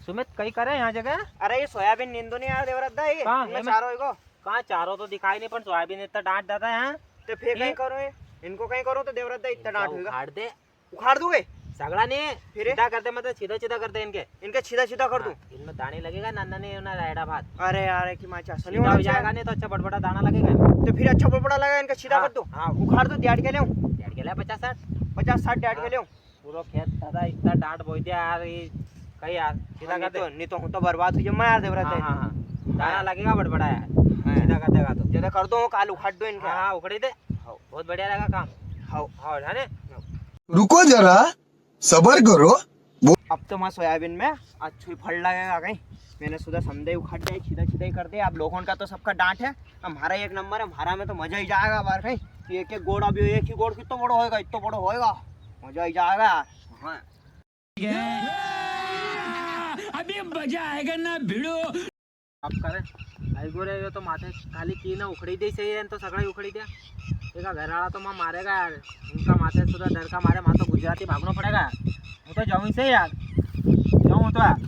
सुमित कई करे यहाँ जगह? अरे ये सोयाबीन नींदो नहीं यार देवरद्दा ये कहाँ? इनमें चारों को कहाँ चारों तो दिखाई नहीं, पर सोयाबीन इतना डांट देता है यहाँ। तो फिर कहीं करो ये इनको कहीं करो तो देवरद्दा इतना डांट होगा। उखाड़ दे। उखाड़ दूंगे सगड़ा नहीं, फिर सीधा करते मतलब सीधा सीधा करते इनके। इनके सीधा सीधा कर दूं। इनमें दाने लगेगा नन्ना नहीं होना रायडा भात। अरे यार की माचा सनी सीधा होना हो जाएगा नहीं तो अच्छा बड़बड़ा दाना लगेगा। तो फिर अच्छा बड़ा लगा इनका सीधा हाँ, कर दो। हाँ। उखाड़ दो डेढ़ के ले डेढ़ के लिए 50-60 50-60 डेढ़ के ले पूरा खेत दादा इतना डांट बोई दिया यार ये कहीं यार सीधा कर दे। नहीं तो हूं तो बर्बाद हो जाऊं यार देवरद्दा। हाँ हाँ दाना लगेगा बड़बड़ा यार सीधा कर देगा तो ज्यादा कर दो काल उखाड़ दो इनके। हाँ उखड़ी दे बहुत बढ़िया रहेगा काम। हाँ हाँ है ना? रुको जरा सबर करो। अब तो मैं सोयाबीन में अच्छी फल लगेगा कहीं। मैंने सुधा समझे उखाड़ दिया सीधा सीधा ही कर दिया। अब लोगों का तो सबका डांट है, हमारा एक नंबर है। हमारा में तो मजा ही जाएगा बार कहीं। एक एक गोड़ अभी एक ही गोड़ कितना बड़ा होएगा, इतना बड़ा होएगा, मजा ही जाएगा। हाँ अभी मजा आएगा ना भिड़ो। अब करे आई गोरे यो तो माथे खाली की ना उखड़ी दे सही है तो सगड़ा उखड़ी दिया। एका घर वाला तो मां मारेगा यार, उनका माथे सुधा डर का मारे मां तो गुजराती भागना पड़ेगा। वो तो जाऊं से यार जाऊं तो यार।